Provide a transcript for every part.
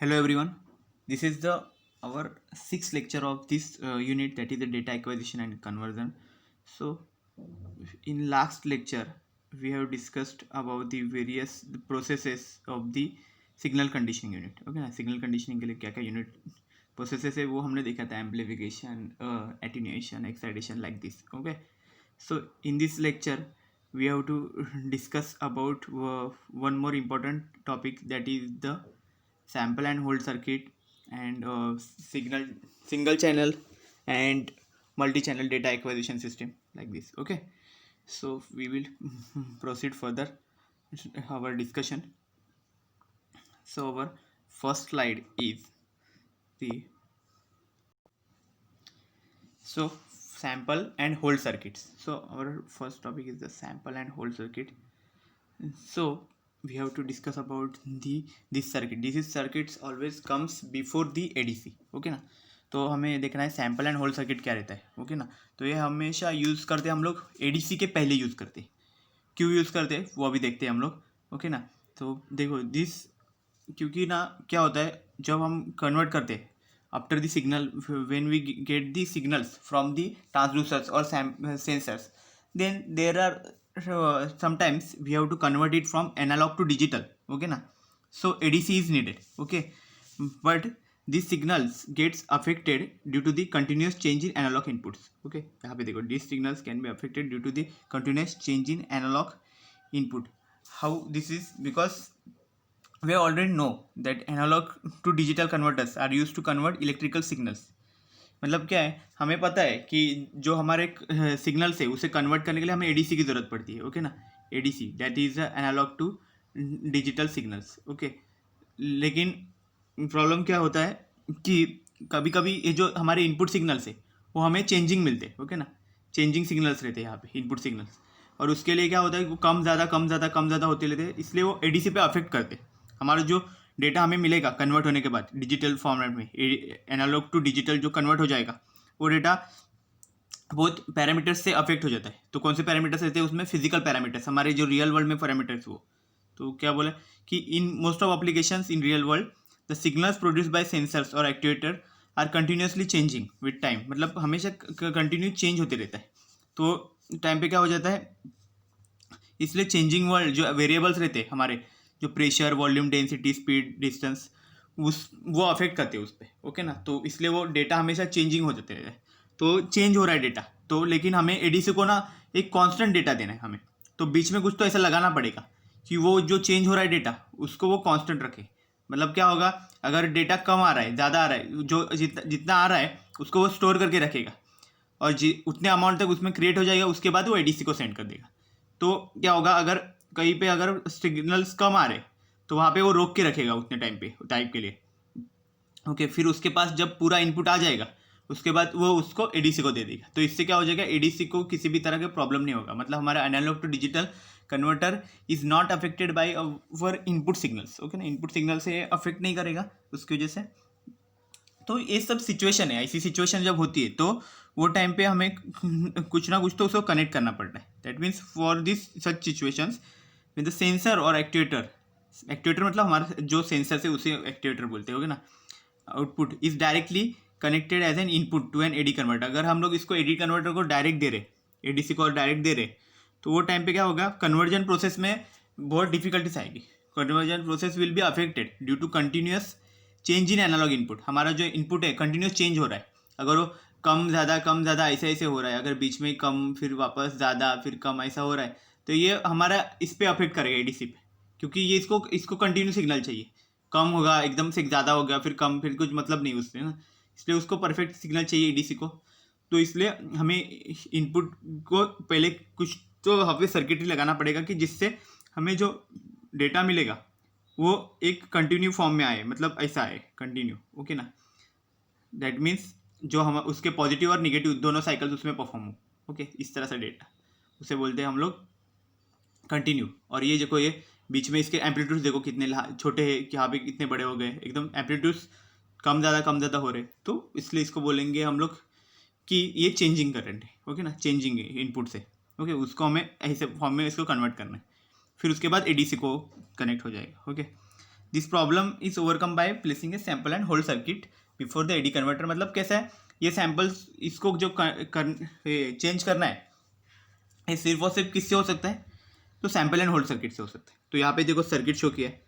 Hello everyone. This is the our sixth lecture of this unit, that is the data acquisition and conversion. So in last lecture we have discussed about the various processes of the signal conditioning unit. Okay ना, signal conditioning के लिए क्या क्या unit processes है वो हमने देखा था, amplification, attenuation, excitation, like this. Okay, so in this lecture we have to discuss about one more important topic, that is the sample and hold circuit and signal single channel and multi-channel data acquisition system, like this. Okay, so we will proceed further our discussion. So our first slide is the sample and hold circuits. So our first topic is the sample and hold circuit. So we have to discuss about this circuit. This circuits always comes before the ADC. Okay ना, तो हमें देखना है sample and hold circuit क्या रहता है. Okay ना, तो ये हमेशा यूज़ करते हैं हम लोग ADC के पहले यूज़ करते हैं. क्यों यूज़ करते हैं वो अभी देखते हैं हम लोग. ओके ना, तो देखो क्योंकि ना क्या होता है जब हम कन्वर्ट करते हैं after the signal, when we get the signals from the transducers और sensors, then there are sometimes we have to convert it from analog to digital. Okay na, so ADC is needed. Okay, but these signals gets affected due to the continuous change in analog inputs. Okay, यहाँ पे देखो, these signals can be affected due to the continuous change in analog input. How this is? Because we already know that analog to digital converters are used to convert electrical signals. मतलब क्या है, हमें पता है कि जो हमारे signal से उसे कन्वर्ट करने के लिए हमें एडीसी की ज़रूरत पड़ती है. ओके ना, ADC that is analogue to digital signals. Okay, लेकिन प्रॉब्लम क्या होता है कि कभी कभी ये जो हमारे इनपुट सिग्नल्स है वो हमें चेंजिंग मिलते हैं. ओके ना, चेंजिंग सिग्नल्स रहते हैं यहाँ पे इनपुट सिग्नल्स, और उसके लिए क्या होता है वो कम ज़्यादा होते रहते हैं. इसलिए वो एडीसी पे अफेक्ट करते हैं. हमारा जो डेटा हमें मिलेगा कन्वर्ट होने के बाद डिजिटल फॉर्मेट में, एनालॉग टू डिजिटल जो कन्वर्ट हो जाएगा, वो डेटा बहुत पैरामीटर्स से अफेक्ट हो जाता है. तो कौन से पैरामीटर्स रहते हैं उसमें? फिजिकल पैरामीटर्स, हमारे जो रियल वर्ल्ड में पैरामीटर्स वो. तो क्या बोला कि in most of applications in real world the signals produce by sensors और actuator are continuously changing with time. मतलब हमेशा कंटिन्यू चेंज होते रहता है. तो टाइम पे क्या हो जाता है, इसलिए चेंजिंग वर्ल्ड जो वेरिएबल्स रहते हैं हमारे, जो pressure, volume, density, speed, distance, वो अफेक्ट करते हैं उस पर. ओके ना, तो इसलिए वो डेटा हमेशा चेंजिंग हो जाते रहता है. तो चेंज हो रहा है डेटा, तो लेकिन हमें एडीसी को ना एक कांस्टेंट डेटा देना है हमें. तो बीच में कुछ तो ऐसा लगाना पड़ेगा कि वो जो चेंज हो रहा है डेटा उसको वो कांस्टेंट रखे. मतलब क्या होगा, अगर डेटा कम आ रहा है, ज़्यादा आ रहा है, जो जितना आ रहा है उसको वो स्टोर करके रखेगा, और उतने अमाउंट तक उसमें क्रिएट हो जाएगा, उसके बाद वो एडीसी को सेंड कर देगा. तो क्या होगा, अगर कहीं पे अगर सिग्नल्स कम आ रहे तो वहाँ पे वो रोक के रखेगा उतने टाइप के लिए. ओके, फिर उसके पास जब पूरा इनपुट आ जाएगा उसके बाद वो उसको एडीसी को दे देगा. तो इससे क्या हो जाएगा, एडीसी को किसी भी तरह का प्रॉब्लम नहीं होगा. मतलब हमारा analogue to digital converter is not affected by our input signals. Okay ना, इनपुट सिग्नल से अफेक्ट नहीं करेगा उसकी वजह से. तो ये सब सिचुएशन है, ऐसी सिचुएशन जब होती है तो वो टाइम पे हमें कुछ ना कुछ तो उसको कनेक्ट करना पड़ता है. That means for this such situations with the sensor और एक्चुएटर मतलब हमारा जो सेंसर से उसे एक्चुएटर बोलते होगे ना, output is directly connected as an input to an AD converter. अगर हम लोग इसको एडी कन्वर्टर को डायरेक्ट दे रहे, एडीसी को डायरेक्ट दे रहे, तो वो टाइम पे क्या होगा, कन्वर्जन प्रोसेस में बहुत डिफिकल्टीज आएगी. Conversion process will be affected due to continuous change in analogue input. हमारा जो इनपुट है कंटिन्यूस चेंज हो रहा है. अगर वो कम ज़्यादा ऐसे हो रहा है, अगर बीच में कम फिर वापस ज़्यादा फिर कम ऐसा हो रहा है, तो ये हमारा इस पर अफेक्ट करेगा एडीसी पे, क्योंकि ये इसको कंटिन्यू सिग्नल चाहिए. कम होगा एकदम से ज़्यादा हो गया फिर कम, फिर कुछ मतलब नहीं उससे ना, इसलिए उसको परफेक्ट सिग्नल चाहिए एडीसी को. तो इसलिए हमें इनपुट को पहले कुछ तो हमें सर्किटरी लगाना पड़ेगा कि जिससे हमें जो डेटा मिलेगा वो एक कंटिन्यू फॉर्म में आए, मतलब ऐसा आए कंटिन्यू. ओके ना, दैट मीन्स जो हम उसके पॉजिटिव और निगेटिव दोनों साइकिल्स उसमें परफॉर्म हो. ओके, इस तरह से डेटा उसे बोलते हैं हम लोग कंटिन्यू. और ये देखो, ये बीच में इसके एम्पलीट्यूड्स देखो कितने छोटे हैं, यहाँ पे कितने बड़े हो गए, एकदम एम्पलीट्यूड्स कम ज़्यादा हो रहे. तो इसलिए इसको बोलेंगे हम लोग कि ये चेंजिंग करंट है. ओके ना, चेंजिंग है इनपुट से. ओके, उसको हमें ऐसे फॉर्म में इसको कन्वर्ट करना है, फिर उसके बाद एडीसी को कनेक्ट हो जाएगा. Okay, this problem is overcome by placing a sample and hold circuit before the AD converter. मतलब कैसा है, ये सैंपल्स इसको जो चेंज करना है ये सिर्फ और सिर्फ किससे हो सकता है, तो सैंपल एंड होल्ड सर्किट से हो सकता है। तो यहाँ पे देखो सर्किट शो किया है,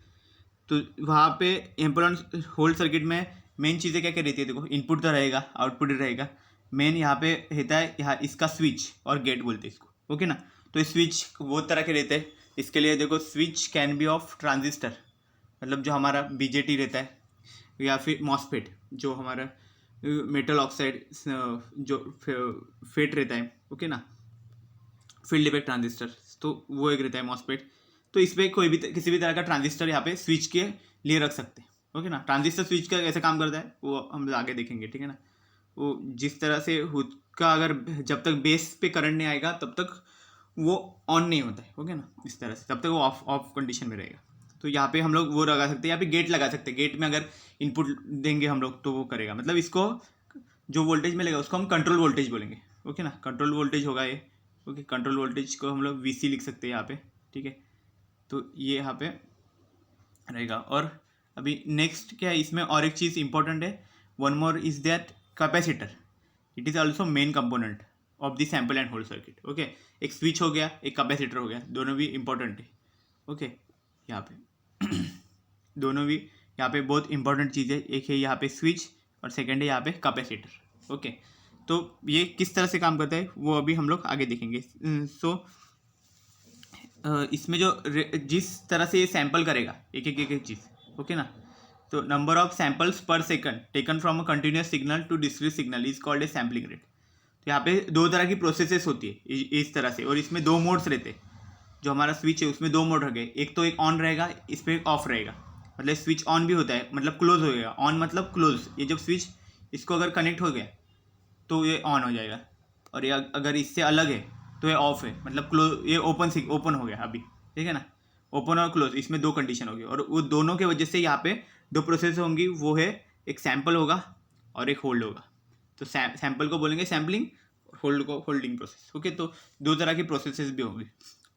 तो वहाँ पे सैंपल एंड होल्ड सर्किट में मेन चीज़ें क्या क्या रहती है, देखो इनपुट तो रहेगा, आउटपुट रहेगा, मेन यहाँ पे रहता है यहाँ इसका स्विच और गेट बोलते हैं इसको, ओके ना। तो स्विच बहुत तरह के रहते हैं, इसके लिए देखो switch can be of transistor, मतलब जो हमारा बीजेटी रहता है, या फिर मॉसफेट जो हमारा मेटल ऑक्साइड जो फेट रहता है, ओके ना, फील्ड इफेक्ट ट्रांजिस्टर, तो वो एक रहता है मॉसफेट। तो इस पर कोई भी किसी भी तरह का ट्रांजिस्टर यहाँ पे स्विच के लिए रख सकते हैं, ओके ना। ट्रांजिस्टर स्विच का कैसे काम करता है वो हम आगे देखेंगे, ठीक है ना। वो जिस तरह से का अगर जब तक बेस पे करंट नहीं आएगा तब तक वो ऑन नहीं होता है, ओके ना, इस तरह से तब तक वो ऑफ कंडीशन में रहेगा। तो यहाँ पे हम लोग वो लगा सकते हैं, यहाँ पे गेट लगा सकते हैं, गेट में अगर इनपुट देंगे हम लोग तो वो करेगा, मतलब इसको जो वोल्टेज मिलेगा उसको हम कंट्रोल वोल्टेज बोलेंगे, ओके ना, कंट्रोल वोल्टेज होगा ये, ओके। कंट्रोल वोल्टेज को हम लोग वीसी लिख सकते हैं यहाँ पे, ठीक है। तो ये यहाँ पे रहेगा। और अभी नेक्स्ट क्या है, इसमें और एक चीज़ इंपॉर्टेंट है, one more is that capacitor, it is also main component of the sample and hold circuit, okay. एक स्विच हो गया, एक कैपेसिटर हो गया, दोनों भी इंपॉर्टेंट है, ओके। यहाँ पे दोनों भी यहाँ पे बहुत इंपॉर्टेंट चीज़ है, एक है यहाँ पे स्विच और सेकेंड है यहाँ पे कैपेसिटर, ओके। तो ये किस तरह से काम करता है वो अभी हम लोग आगे देखेंगे। सो इसमें जो जिस तरह से ये सैंपल करेगा एक एक चीज़, ओके ना, तो number of samples per second taken from a continuous signal to discrete signal is called a sampling rate. तो यहाँ पे दो तरह की प्रोसेसेस होती है इस तरह से, और इसमें दो मोड्स रहते हैं। जो हमारा स्विच है उसमें दो मोड रहे, एक तो एक ऑन रहेगा, इस पर एक ऑफ रहेगा। मतलब स्विच ऑन भी होता है, मतलब क्लोज हो गया, ऑन मतलब क्लोज, ये जब स्विच इसको अगर कनेक्ट हो गया तो ये ऑन हो जाएगा, और ये अगर इससे अलग है तो ये ऑफ है, मतलब क्लोज, ये ओपन हो गया अभी, ठीक है ना। ओपन और क्लोज इसमें दो कंडीशन होगी, और वो दोनों के वजह से यहाँ पे दो प्रोसेस होंगी, वो है एक सैंपल होगा और एक होल्ड होगा। तो सैंपल को बोलेंगे सैम्पलिंग, होल्ड को होल्डिंग प्रोसेस, ओके। तो दो तरह की प्रोसेसेस भी होंगी।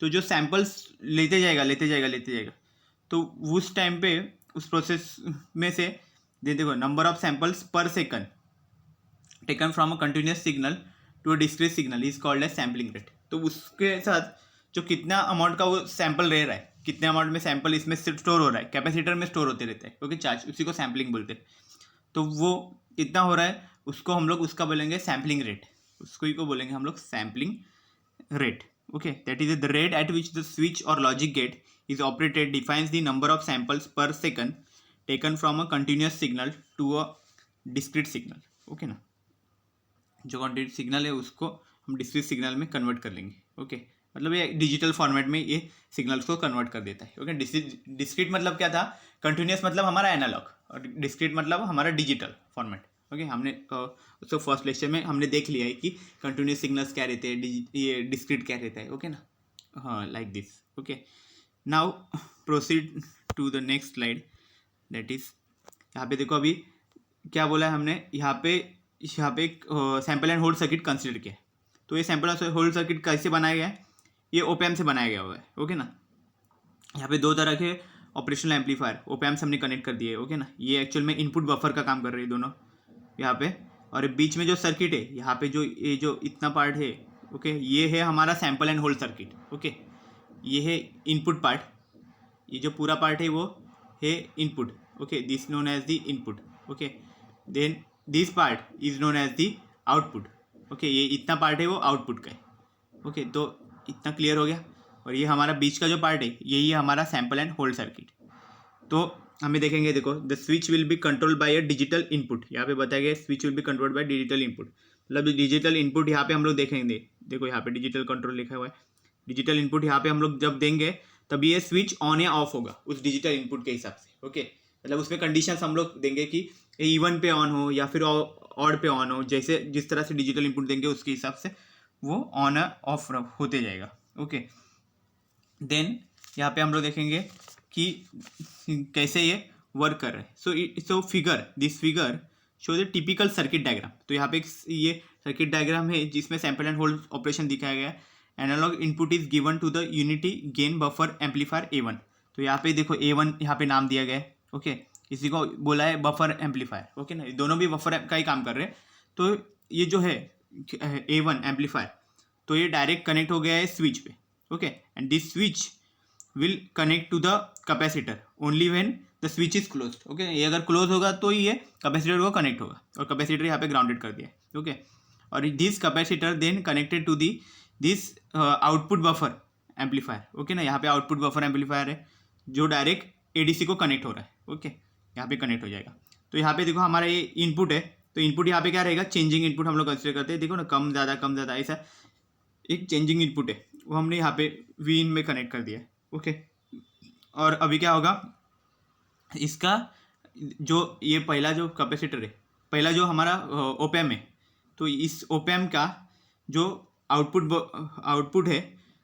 तो जो सैंपल्स लेते जाएगा, तो उस टाइम पे उस प्रोसेस में से देखो number of samples per second taken from a continuous signal to a discrete signal is called as sampling rate. तो उसके साथ जो कितना अमाउंट का वो सैंपल रह रहा है, कितने अमाउंट में सैंपल इसमें स्टोर हो रहा है, कैपेसिटर में स्टोर होते रहते हैं, क्योंकि चार्ज, उसी को सैम्पलिंग बोलते हैं। तो वो कितना हो रहा है उसको हम लोग उसका बोलेंगे सैम्पलिंग रेट, उसको ही को बोलेंगे हम लोग sampling rate, okay. That is the rate at which the switch or logic gate is operated defines the number of samples per second taken from a continuous signal to a discrete signal, okay ना। जो continuous signal है उसको हम discrete signal में convert कर लेंगे, okay. मतलब ये डिजिटल फॉर्मेट में ये सिग्नल्स को कन्वर्ट कर देता है, ओके। डिस्क्रीट मतलब क्या था, कंटिन्यूस मतलब हमारा एनालॉग, और डिस्क्रीट मतलब हमारा डिजिटल फॉर्मेट, ओके। हमने उसको फर्स्ट लेक्चर में हमने देख लिया है कि कंटिन्यूस सिग्नल्स क्या रहते हैं, ये डिस्क्रीट क्या रहता है, ओके ना। हाँ, like this, okay. Now proceed to the next slide, that is यहाँ पे देखो अभी क्या बोला है हमने, यहाँ पे एक sample and hold circuit consider किया है। तो ये सैंपल एंड होल्ड सर्किट कैसे बनाया गया है, ये ओपैम्प से बनाया गया हुआ है, ओके ना। यहाँ पे दो तरह के ऑपरेशनल एम्पलीफायर ओपैम्प हमने कनेक्ट कर दिए, ओके ना। ये एक्चुअल में इनपुट बफर का काम कर रही है दोनों यहाँ पे, और बीच में जो सर्किट है यहाँ पे जो ये जो इतना पार्ट है, ओके, ये है हमारा sample and hold circuit, okay. ये है इनपुट पार्ट, ये जो पूरा पार्ट है वो है input, okay, this known as the input, okay. Then this part is known as the output, okay. ये इतना पार्ट है वो आउटपुट का है, ओके। तो इतना क्लियर हो गया। और ये हमारा बीच का जो पार्ट है यही है हमारा सैंपल एंड होल्ड सर्किट। तो हमें देखेंगे, देखो the switch will be controlled by a digital input, यहाँ पे बताया गया switch will be controlled by digital input, मतलब डिजिटल इनपुट यहाँ पे हम लोग देखेंगे, देखो यहाँ पे डिजिटल कंट्रोल लिखा हुआ है। डिजिटल इनपुट यहाँ पे हम लोग जब देंगे तभी ये स्विच ऑन या ऑफ होगा उस डिजिटल इनपुट के हिसाब से, ओके। मतलब उसमें कंडीशंस हम लोग देंगे कि इवन पे ऑन हो या फिर ऑड पे ऑन हो, जैसे जिस तरह से डिजिटल इनपुट देंगे उसके हिसाब से वो ऑन ऑफ होते जाएगा, ओके। देन यहाँ पे हम लोग देखेंगे कि कैसे ये वर्क कर रहा है। So figure, this figure show the typical circuit diagram. तो यहाँ पे ये सर्किट डायग्राम है जिसमें सैंपल एंड होल्ड ऑपरेशन दिखाया गया है। Analogue input is given to the unity gain buffer amplifier A1। तो यहाँ पे देखो A1 यहाँ पे नाम दिया गया है, ओके, इसी को बोला है बफर एम्पलीफायर। ओके ना, दोनों भी बफर का ही काम कर रहे हैं। तो ये जो है A1 एम्पलीफायर, तो ये डायरेक्ट कनेक्ट हो गया है स्विच पे। Okay, and this switch will connect to the capacitor only when the switch is close. Okay, ये अगर क्लोज होगा तो ही ये कैपेसिटर को कनेक्ट होगा, और कैपेसिटर यहाँ पे ग्राउंडेड कर दिया है। ओके, और this capacitor then connected to the this output buffer amplifier. Okay ना, यहाँ पे आउटपुट बफर एम्पलीफायर है जो डायरेक्ट एडीसी को कनेक्ट हो रहा है। ओके, यहाँ पे कनेक्ट हो जाएगा। तो यहाँ पे देखो हमारा ये इनपुट है, तो इनपुट यहाँ पे क्या रहेगा, चेंजिंग इनपुट हम लोग कंसिडर करते हैं। देखो ना, कम ज़्यादा ऐसा एक चेंजिंग इनपुट है, वो हमने यहाँ पे वी इन में कनेक्ट कर दिया है। ओके, और अभी क्या होगा, इसका जो ये पहला जो कैपेसिटर है, पहला जो हमारा ओपैम है, तो इस ओपैम का जो आउटपुट है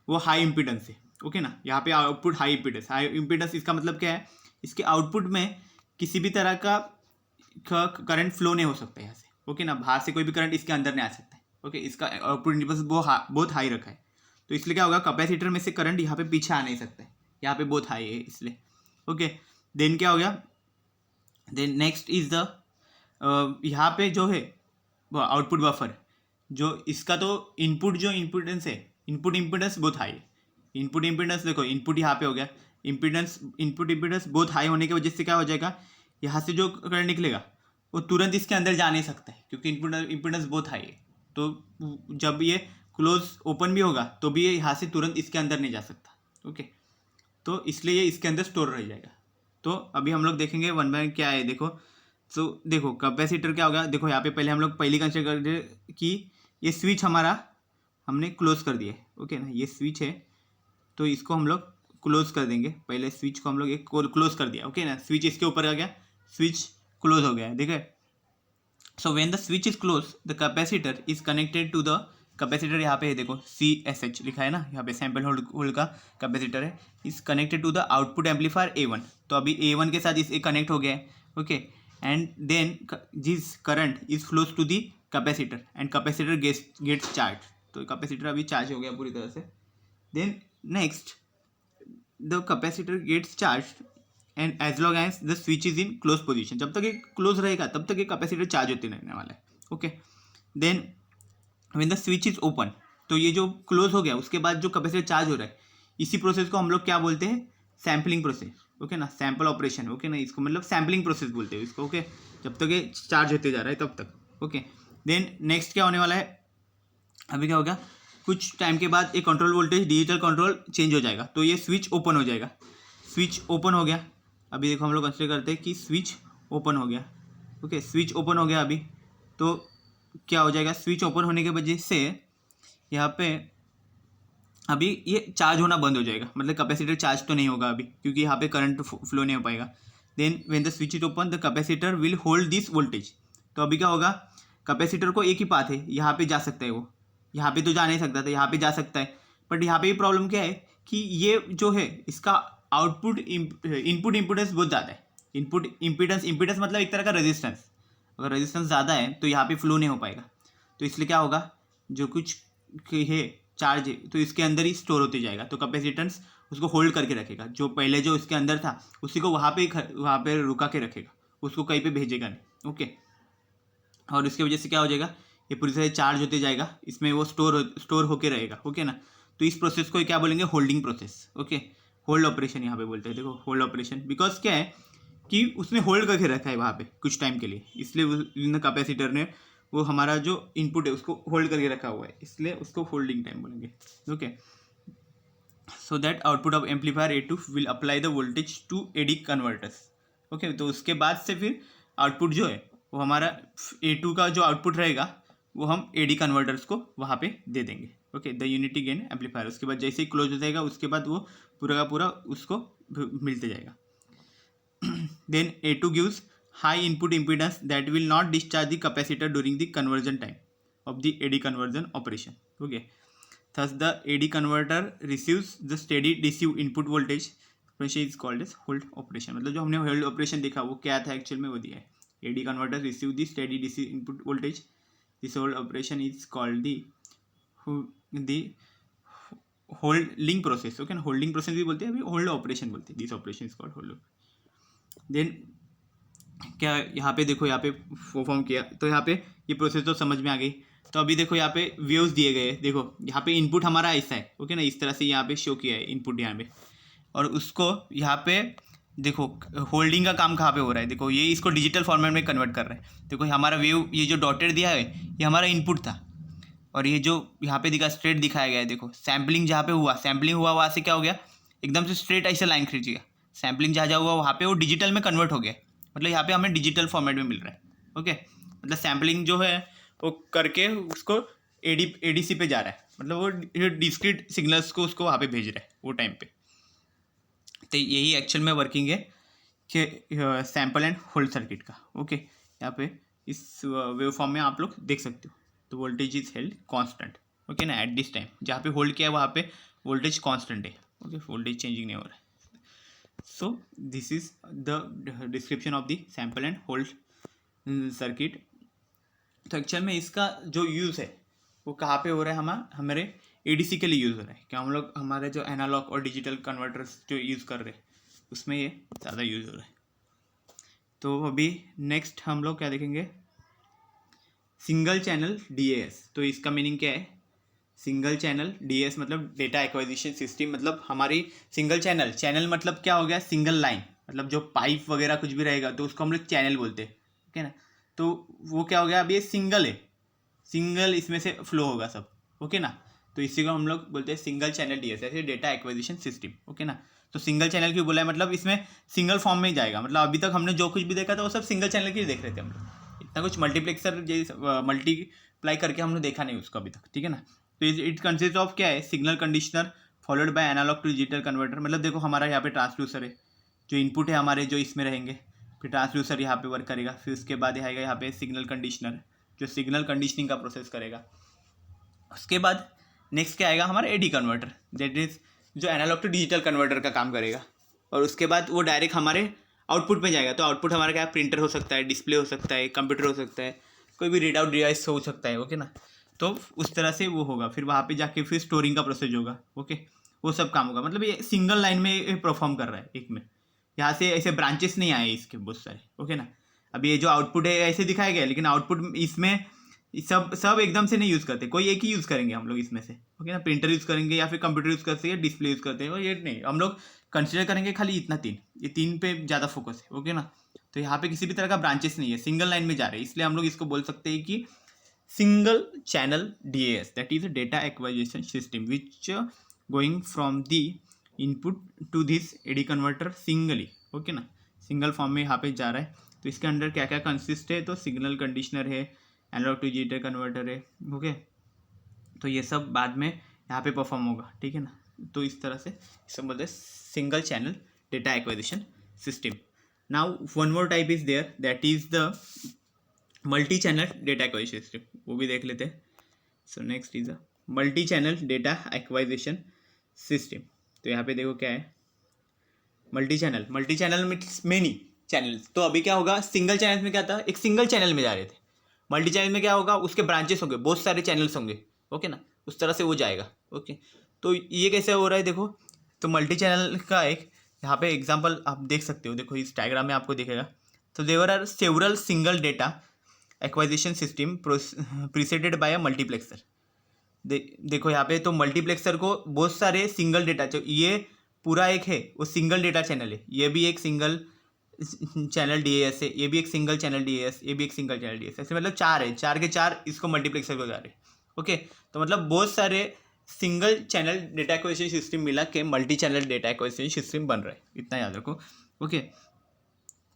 वो हाई इम्पीडेंस है। ओके ना, यहाँ पे आउटपुट हाई इम्पीडेंस इसका मतलब क्या है, इसके आउटपुट में किसी भी तरह का करंट फ्लो नहीं हो सकता यहाँ से। ओके ना, बाहर से कोई भी करंट इसके अंदर नहीं आ सकता है। ओके, इसका आउटपुट इम्पीडेंस बहुत हाई रखा है, तो इसलिए क्या होगा, कैपेसिटर में से करंट यहाँ पे पीछे आ नहीं सकता है, यहाँ पे बहुत हाई है इसलिए। ओके, देन क्या हो गया, देन नेक्स्ट इज द यहाँ पे जो है आउटपुट बफर, जो इसका तो इनपुट जो इम्पीडेंस है, इनपुट इम्पीडेंस बहुत हाई है। इनपुट इम्पीडेंस देखो, इनपुट यहाँ पे हो गया, इनपुट इम्पीडेंस बहुत हाई होने की वजह से क्या हो जाएगा, यहाँ से जो करंट निकलेगा वो तुरंत इसके अंदर जा नहीं सकता है, क्योंकि इनपुट इम्पीडेंस बहुत हाई है। तो जब ये क्लोज ओपन भी होगा तो भी ये यहाँ से तुरंत इसके अंदर नहीं जा सकता। ओके, तो इसलिए ये इसके अंदर स्टोर रह जाएगा। तो अभी हम लोग देखेंगे वन बाय क्या है। देखो, तो देखो कैपेसिटर क्या होगा, देखो यहाँ पे पहले हम लोग पहली कंसिडर कर रहे कि ये स्विच हमारा हमने क्लोज कर दिया है। ओके ना, ये स्विच है तो इसको हम लोग क्लोज कर देंगे। पहले स्विच को हम लोग एक क्लोज कर दिया। ओके ना, स्विच इसके ऊपर आ गया, स्विच क्लोज हो गया है। देखिए, so when the switch is close the capacitor is connected to the capacitor, यहाँ पे है देखो CSH लिखा है ना, यहाँ पे सैम्पल होल्ड का कैपेसिटर है, is connected to the output amplifier A1। तो अभी A1 के साथ इसे कनेक्ट हो गया है। Okay, and then this current is flows to the capacitor and capacitor gets charge. तो कैपेसिटर अभी चार्ज हो गया पूरी तरह से। Then next the capacitor gets charge and as long as the switch is in close position, जब तक ये क्लोज रहेगा तब तक ये कैपेसिटर चार्ज होते रहने वाला है। Okay, then when the switch is open, तो ये जो क्लोज हो गया उसके बाद जो कैपेसिटर चार्ज हो रहा है, इसी प्रोसेस को हम लोग क्या बोलते हैं, सैम्पलिंग प्रोसेस। ओके ना, सैम्पल ऑपरेशन। ओके ना, इसको मतलब सैम्पलिंग प्रोसेस बोलते हैं इसको। ओके, जब तक ये चार्ज होते जा रहा है तब तक। ओके, देन नेक्स्ट क्या होने वाला है, अभी क्या होगा, कुछ टाइम के बाद एक control voltage digital control change हो जाएगा, तो ये स्विच ओपन हो जाएगा। स्विच ओपन हो गया, अभी देखो हम लोग कंसिडर करते हैं कि स्विच ओपन हो गया। ओके, स्विच ओपन हो गया अभी, तो क्या हो जाएगा, स्विच ओपन होने की वजह से यहाँ पे अभी ये चार्ज होना बंद हो जाएगा, मतलब कैपेसिटर चार्ज तो नहीं होगा अभी, क्योंकि यहाँ पे करंट फ्लो नहीं हो पाएगा। Then when the switch is open the capacitor will hold this voltage. तो अभी क्या होगा, कैपेसिटर को एक ही पाथ है, यहाँ पे जा सकता है वो, यहाँ पे तो जा नहीं सकता था, यहाँ पे जा सकता है। बट यहाँ पे ये प्रॉब्लम क्या है कि ये जो है इसका आउटपुट इनपुट इम्पीडेंस बहुत ज़्यादा है। इनपुट इम्पीडेंस मतलब एक तरह का रेजिस्टेंस, अगर रेजिस्टेंस ज़्यादा है तो यहाँ पे फ्लो नहीं हो पाएगा। तो इसलिए क्या होगा, जो कुछ है चार्ज है तो इसके अंदर ही स्टोर होते जाएगा, तो कैपेसिटेंस उसको होल्ड करके रखेगा, जो पहले जो इसके अंदर था उसी को वहाँ पे रुका के रखेगा, उसको कहीं पे भेजेगा नहीं। ओके, और इसकी वजह से क्या हो जाएगा, ये पूरी तरह चार्ज होते जाएगा, इसमें वो स्टोर होके रहेगा। ओके ना, तो इस प्रोसेस को क्या बोलेंगे, holding process. Okay, hold operation यहाँ पे बोलते हैं। देखो होल्ड ऑपरेशन, बिकॉज क्या है कि उसने होल्ड करके रखा है वहाँ पे कुछ टाइम के लिए, इसलिए कैपेसिटर ने वो हमारा जो इनपुट है उसको होल्ड करके रखा हुआ है, इसलिए उसको होल्डिंग टाइम बोलेंगे। Okay, so that output of amplifier A2 will apply the voltage to AD converters. Okay, तो उसके बाद से फिर आउटपुट जो है वो हमारा A2 का जो आउटपुट रहेगा वो हम AD कन्वर्टर्स को वहाँ पे दे देंगे। Okay, the unity gain amplifier, उसके बाद जैसे ही क्लोज हो जाएगा उसके बाद वो पूरा का पूरा उसको मिलते जाएगा। Then A2 gives high input impedance that will not discharge the capacitor during the conversion time of the AD conversion operation. Okay, thus the AD converter receives the steady DC input voltage, which is called as hold operation. मतलब जो हमने hold operation देखा वो क्या था actual में, वो दिया है AD converter receive the steady DC input voltage. This hold operation is called the holding process. Okay ना, होल्डिंग प्रोसेस भी बोलते हैं, अभी होल्ड ऑपरेशन बोलते हैं। This operation is called hold. Then क्या यहाँ पे देखो, यहाँ पे परफॉर्म किया, तो यहाँ पे ये प्रोसेस तो समझ में आ गई। तो अभी देखो यहाँ पे वेव्स दिए गए हैं, देखो यहाँ पे इनपुट हमारा ऐसा है, ओके ना, इस तरह से यहाँ पे शो किया है इनपुट यहाँ पे, और उसको यहाँ पे देखो होल्डिंग का काम कहाँ पे हो रहा है, देखो ये इसको डिजिटल फॉर्मेट में कन्वर्ट कर रहा है। देखो हमारा वेव, ये जो डॉटेड दिया है ये हमारा इनपुट था, और ये जो यहाँ पे दिखा स्ट्रेट दिखाया गया है, देखो सैम्पलिंग जहाँ पे हुआ, सैम्पलिंग हुआ वहाँ से क्या हो गया, एकदम से स्ट्रेट ऐसे लाइन खींच गया। सैम्पलिंग जहाँ जहाँ हुआ वहाँ पे वो डिजिटल में कन्वर्ट हो गया, मतलब यहाँ पे हमें डिजिटल फॉर्मेट में मिल रहा है। ओके, मतलब सैम्पलिंग जो है वो करके उसको एडीसी पे जा रहा है, मतलब वो डिस्क्रीट सिग्नल्स को उसको वहाँ पे भेज रहा है वो टाइम पे। तो यही एक्चुअल में वर्किंग है कि सैम्पल एंड होल्ड सर्किट का। ओके, यहाँ पे इस वेव फॉर्म में आप लोग देख सकते हो, तो voltage is held constant, okay ना, एट दिस टाइम जहाँ पे होल्ड किया है वहाँ पे वोल्टेज कांस्टेंट है, ओके, वोल्टेज चेंजिंग नहीं हो रहा है। सो this is the description of the sample and hold circuit. तो एक्चुअल में इसका जो यूज़ है वो कहाँ पे हो रहा है, हमारे एडीसी के लिए यूज़ हो रहा है। क्या हम लोग हमारे जो एनालॉग और डिजिटल कन्वर्टर्स जो यूज़ कर रहे हैं उसमें ये ज़्यादा यूज़ हो रहा है। तो अभी नेक्स्ट हम लोग क्या देखेंगे, सिंगल चैनल डीएएस। तो इसका मीनिंग क्या है, सिंगल चैनल डीएएस मतलब डेटा एक्विजिशन सिस्टम, मतलब हमारी सिंगल चैनल मतलब क्या हो गया, सिंगल लाइन, मतलब जो पाइप वगैरह कुछ भी रहेगा तो उसको हम लोग चैनल बोलते हैं, ठीक है ना। तो वो क्या हो गया, अब ये सिंगल है, सिंगल इसमें से फ्लो होगा सब, ओके ना। तो इसी को हम लोग बोलते हैं सिंगल चैनल डीएस, ऐसे डेटा एक्विजिशन सिस्टम, ओके ना। तो सिंगल चैनल क्यों बोला है, मतलब इसमें सिंगल फॉर्म में ही जाएगा, मतलब अभी तक हमने जो कुछ भी देखा था वो सब सिंगल चैनल के ही देख रहे थे हम लोग, इतना कुछ मल्टीप्लेक्सर मल्टीप्लाई करके हमने देखा नहीं उसको अभी तक, ठीक है ना। तो इट कंसिस्ट ऑफ क्या है, signal conditioner followed by analog to digital converter. मतलब देखो हमारा यहाँ पे ट्रांसड्यूसर है, जो इनपुट है हमारे जो इसमें रहेंगे, फिर ट्रांसड्यूसर यहाँ पे वर्क करेगा, फिर उसके बाद आएगा यहाँ पे सिग्नल कंडीशनर जो सिग्नल कंडीशनिंग का प्रोसेस करेगा। उसके बाद नेक्स्ट क्या आएगा, हमारा एडी कन्वर्टर, दैट इज जो एनालॉग टू डिजिटल कन्वर्टर का काम करेगा। और उसके बाद वो डायरेक्ट हमारे आउटपुट में जाएगा। तो आउटपुट हमारा क्या, प्रिंटर हो सकता है, डिस्प्ले हो सकता है, कंप्यूटर हो सकता है, कोई भी रीड आउट डिवाइस हो सकता है, ओके ना। तो उस तरह से वो होगा, फिर वहाँ पे जाके फिर स्टोरिंग का प्रोसेस होगा, ओके, वो सब काम होगा। मतलब ये सिंगल लाइन में परफॉर्म कर रहा है एक में, यहाँ से ऐसे ब्रांचेस नहीं आए इसके बहुत सारे, ओके ना। अब ये जो आउटपुट है ऐसे दिखाया गया, लेकिन आउटपुट इसमें सब एकदम से नहीं यूज़ करते, कोई एक ही यूज़ करेंगे हम लोग इसमें से, ओके ना। प्रिंटर यूज़ करेंगे या फिर कंप्यूटर यूज़ करते हैं, डिस्प्ले यूज़ करते हैं, और ये नहीं, हम लोग कंसिडर करेंगे खाली इतना ये तीन पे ज़्यादा फोकस है, ओके ना। तो यहाँ पे किसी भी तरह का ब्रांचेस नहीं है, सिंगल लाइन में जा रहे हैं, इसलिए हम लोग इसको बोल सकते हैं कि single channel DAS, that is data acquisition system which going from the input to this AD converter singly, okay ना, सिंगल फॉर्म में यहाँ पे जा रहा है। तो इसके अंदर क्या क्या कंसिस्ट है, तो सिग्नल कंडीशनर है, एनालॉग टू डिजिटल कन्वर्टर है, ओके। तो ये सब बाद में यहाँ पे परफॉर्म होगा, ठीक है ना। तो इस तरह से सब बोलते हैं single channel data acquisition system. Now one more type is there, that is the multi channel data acquisition system, वो भी देख लेते हैं। So next is a multi channel data acquisition system. तो यहाँ पे देखो क्या है, multi channel means many channels. तो अभी क्या होगा, सिंगल चैनल में क्या था, एक सिंगल चैनल में जा रहे थे, मल्टी चैनल में क्या होगा, उसके ब्रांचेस होंगे, बहुत सारे चैनल्स होंगे, ओके ना, उस तरह से वो जाएगा, ओके। तो ये कैसे हो रहा है, देखो, तो मल्टी चैनल का एक यहाँ पे एग्जांपल आप देख सकते हो, देखो इस डायग्राम में आपको दिखेगा। तो there are several single data acquisition system preceded by a multiplexer. देखो यहाँ पे, तो मल्टीप्लेक्सर को बहुत सारे सिंगल डेटा, जो ये पूरा एक है वो सिंगल डेटा चैनल है, ये भी एक सिंगल चैनल डीएएस है, ये भी एक सिंगल चैनल डीएएस, ये भी एक सिंगल चैनल डीएएस, ऐसे मतलब चार है, चार के चार इसको मल्टीप्लेक्सर को जा रहे हैं, ओके। तो मतलब बहुत सारे single channel data acquisition system मिला के multi channel data acquisition system बन रहा है, इतना याद रखो, ओके।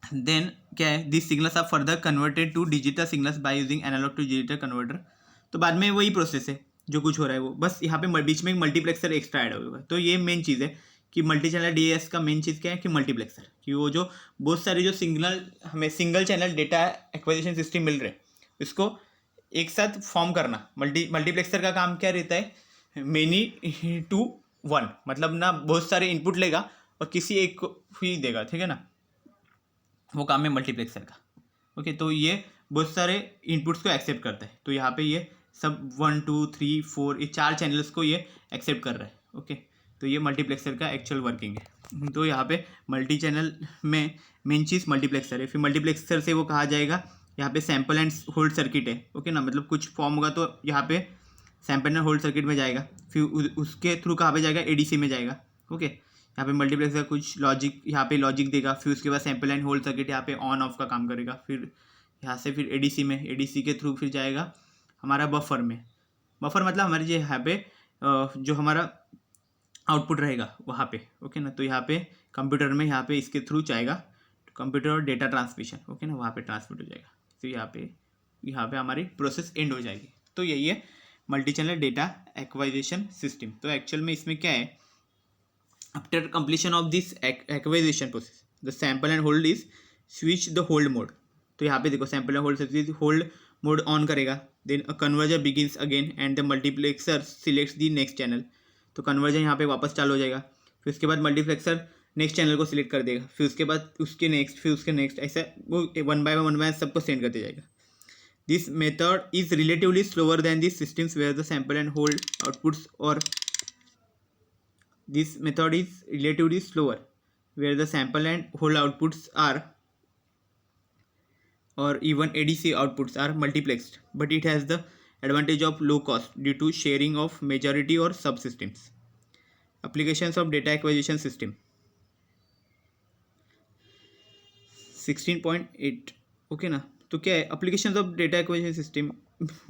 देन क्या है, this signals are further converted to digital signals by using analog to digital converter. तो बाद में वही प्रोसेस है जो कुछ हो रहा है वो, बस यहाँ पे बीच में एक मल्टीप्लेक्सर एक्स्ट्रा ऐड होगा। तो ये मेन चीज़ है कि मल्टी चैनल डीएएस का मेन चीज़ क्या है कि मल्टीप्लेक्सर, कि वो जो बहुत सारे जो हमें single channel data acquisition system मिल रहे हैं इसको एक साथ फॉर्म करना। मल्टीप्लेक्सर का काम क्या रहता है, मेनी टू वन, मतलब ना बहुत सारे इनपुट लेगा और किसी एक को ही देगा, ठीक है ना, वो काम है मल्टीप्लेक्सर का, ओके। तो ये बहुत सारे इनपुट्स को एक्सेप्ट करता है। तो यहाँ पे ये सब 1 2 3 4 ये चार चैनल्स को ये एक्सेप्ट कर रहा है, ओके। तो ये मल्टीप्लेक्सर का एक्चुअल वर्किंग है, तो यहाँ पे मल्टी चैनल में मेन चीज़ मल्टीप्लेक्सर है, फिर मल्टीप्लेक्सर से वो कहा जाएगा यहाँ पे सैंपल एंड होल्ड सर्किट है, ओके ना, मतलब कुछ फॉर्म होगा तो यहाँ पे सैंपल एंड होल्ड सर्किट में जाएगा, फिर उसके थ्रू कहाँ पे जाएगा, एडीसी में जाएगा, ओके। यहाँ पे मल्टीप्लेक्सर कुछ लॉजिक यहाँ पे लॉजिक देगा, फिर उसके बाद सैंपल एंड होल्ड सर्किट यहाँ पे ऑन ऑफ का काम करेगा, फिर यहाँ से फिर एडीसी में, एडीसी के थ्रू फिर जाएगा हमारा बफर में। बफर मतलब हमारे जो यहाँ पे जो हमारा आउटपुट रहेगा वहाँ पे, ओके ना। तो यहाँ पे कंप्यूटर में यहाँ पे इसके थ्रू जाएगा कंप्यूटर और डेटा ट्रांसमिशन, ओके ना, वहाँ पे ट्रांसमिट हो जाएगा, तो यहाँ पे हमारी प्रोसेस एंड हो जाएगी। तो यही है multi channel data acquisition system. तो एक्चुअल में इसमें क्या है, after completion of this acquisition process the sample and hold is switch the hold mode. तो यहाँ पे देखो sample and hold mode on करेगा, then a converter begins again and the multiplexer selects the next channel. तो conversion यहाँ पे वापस चालू हो जाएगा, फिर उसके बाद मल्टीप्लेक्सर नेक्स्ट चैनल को सिलेक्ट कर देगा, फिर उसके बाद उसके नेक्स्ट, फिर उसके नेक्स्ट, ऐसा वो वन बाय वन सबको सेंड करते जाएगा। This method is relatively slower than this systems where the sample and hold outputs और this method is relatively slower where the sample and hold outputs are or even ADC outputs are multiplexed, but it has the advantage of low cost due to sharing of majority or subsystems. Applications of data acquisition system 16.8, okay ना। तो क्या है applications of data acquisition system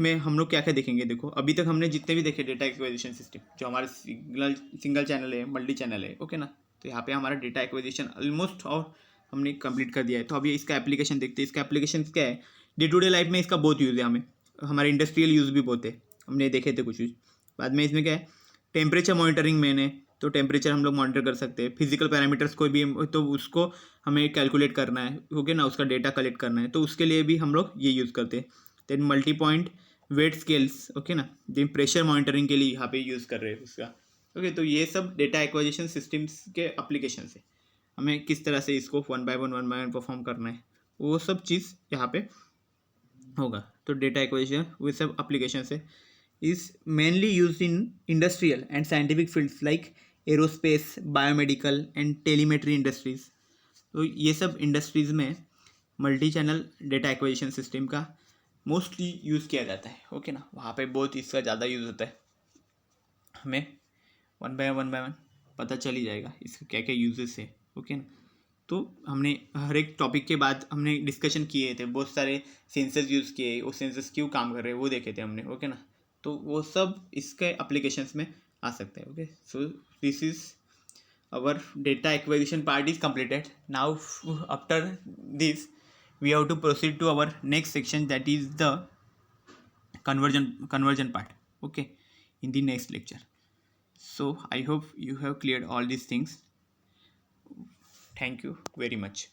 में हम लोग क्या क्या देखेंगे। देखो अभी तक हमने जितने भी देखे डेटा एक्विजिशन सिस्टम, जो हमारे सिंगल चैनल है, मल्टी चैनल है, ओके ना। तो यहाँ पे हमारा डेटा एक्विजिशन ऑलमोस्ट और हमने कंप्लीट कर दिया है। तो अभी इसका एप्लीकेशन देखते हैं। इसका एप्लीकेशन क्या है, डे टू डे लाइफ में इसका बहुत यूज़ है, हमें हमारे इंडस्ट्रियल यूज़ भी बहुत है, हमने देखे थे कुछ यूज। बाद में इसमें क्या है, टेम्परेचर मॉनिटरिंग मेन है, तो टेम्परेचर हम लोग मॉनिटर कर सकते हैं। फिजिकल पैरामीटर्स कोई भी तो उसको हमें कैलकुलेट करना है, ओके ना, उसका डेटा कलेक्ट करना है, तो उसके लिए भी हम लोग ये यूज़ करते हैं। Then multi point weight scales, okay ना, देन प्रेशर मॉनिटरिंग के लिए यहाँ पे यूज़ कर रहे हैं उसका, ओके। तो ये सब डेटा एक्विजिशन सिस्टम्स के एप्लीकेशन है, हमें किस तरह से इसको वन बाय वन परफॉर्म करना है, वो सब चीज़ यहाँ पे होगा। तो डेटा एक्विजिशन वो सब एप्लीकेशन है, is mainly used in industrial and scientific fields like aerospace, biomedical and telemetry industries। तो ये सब इंडस्ट्रीज़ में multi channel data acquisition system का मोस्टली यूज़ किया जाता है, ओके ना। वहाँ पे बहुत इसका ज़्यादा यूज़ होता है, हमें वन बाय वन पता चल ही जाएगा इसका क्या क्या यूजेस है, ओके ना। तो हमने हर एक टॉपिक के बाद हमने डिस्कशन किए थे, बहुत सारे सेंसर्स यूज़ किए, वो सेंसर्स क्यों काम कर रहे हैं वो देखे थे हमने, ओके ना। तो वो सब इसके एप्लीकेशंस में आ सकते हैं, okay. So this is our data acquisition part is completed. Now after this we have to proceed to our next section, that is the conversion part, okay, in the next lecture. So I hope you have cleared all these things. Thank you very much.